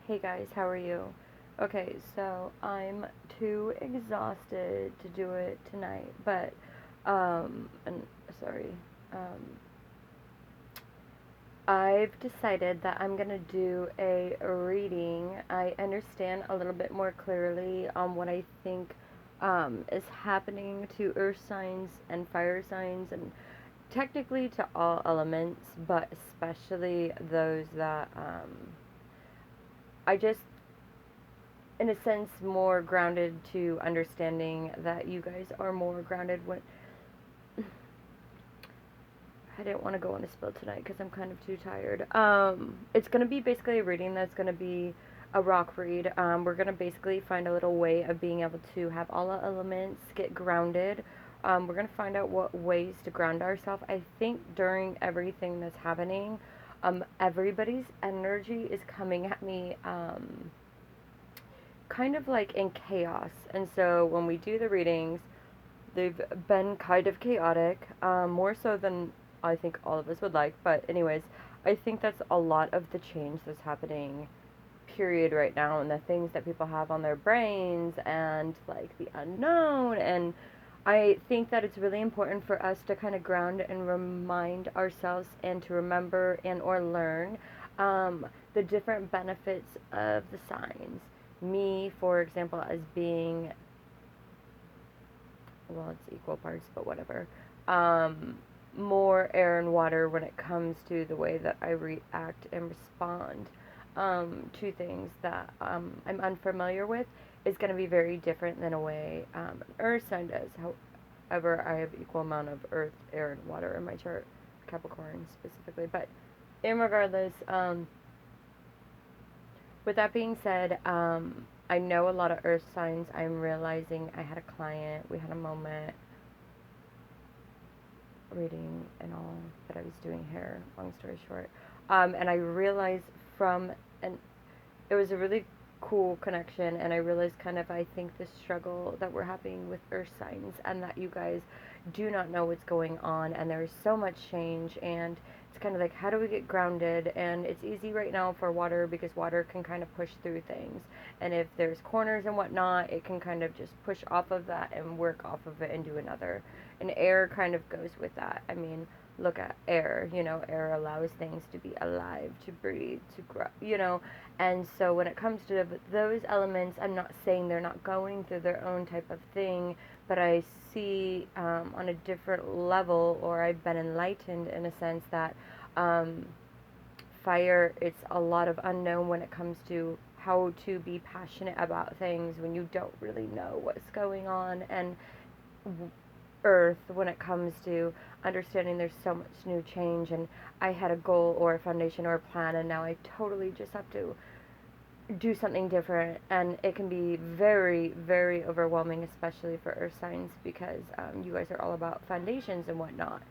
Hey guys, how are you? Okay, so I'm too exhausted to do it tonight, but and sorry, um, I've decided that I'm gonna do a reading. I understand a little bit more clearly on what I think is happening to earth signs and fire signs, and technically to all elements, but especially those that I just in a sense more grounded to understanding that you guys are more grounded when I didn't want to go on a spill tonight because I'm kind of too tired. It's gonna be basically a reading that's gonna be a rock read. We're gonna basically find a little way of being able to have all the elements get grounded. We're gonna find out what ways to ground ourselves. I think during everything that's happening, everybody's energy is coming at me. Kind of like in chaos. And so when we do the readings, they've been kind of chaotic, more so than I think all of us would like. But, anyways, I think that's a lot of the change that's happening, period, right now, and the things that people have on their brains and like the unknown. And I think that it's really important for us to kind of ground and remind ourselves and to remember and or learn the different benefits of the signs. Me, for example, as being, well, it's equal parts, but whatever. Um, More air and water when it comes to the way that I react and respond to things that I'm unfamiliar with is going to be very different than a way an earth sign does. However, I have equal amount of earth, air, and water in my chart, Capricorn specifically. But in regardless, with that being said, I know a lot of earth signs. I'm realizing I had a client, we had a moment reading and all, but I was doing hair, long story short. And I realized and it was a really cool connection, and I realized kind of, I think, the struggle that we're having with earth signs, and that you guys do not know what's going on, and there's so much change, and it's kind of like, how do we get grounded? And it's easy right now for water because water can kind of push through things, and if there's corners and whatnot, it can kind of just push off of that and work off of it and do another. And air kind of goes with that. I mean, look at air, air allows things to be alive, to breathe, to grow, and so when it comes to those elements, I'm not saying they're not going through their own type of thing, but I see on a different level, or I've been enlightened in a sense that um, fire, it's a lot of unknown when it comes to how to be passionate about things when you don't really know what's going on. And earth, when it comes to understanding there's so much new change, and I had a goal or a foundation or a plan, and now I totally just have to do something different, and it can be very, very overwhelming, especially for earth signs, because you guys are all about foundations and whatnot.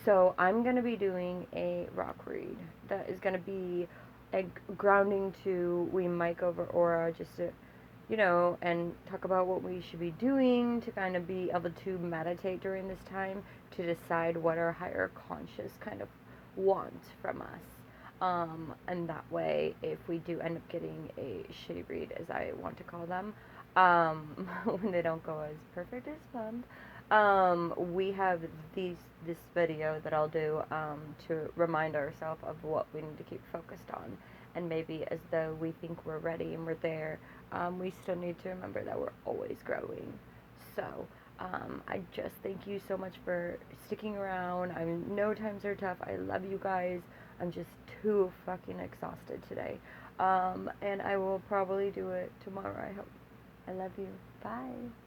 So I'm going to be doing a rock read that is going to be a grounding to, we might go over aura just to, and talk about what we should be doing to kind of be able to meditate during this time to decide what our higher conscious kind of wants from us. And that way, if we do end up getting a shitty read, as I want to call them, when they don't go as perfect as planned, we have this video that I'll do to remind ourselves of what we need to keep focused on. And maybe as though we think we're ready and we're there, we still need to remember that we're always growing. So, I just thank you so much for sticking around. I know times are tough. I love you guys. I'm just too fucking exhausted today. And I will probably do it tomorrow, I hope. I love you. Bye.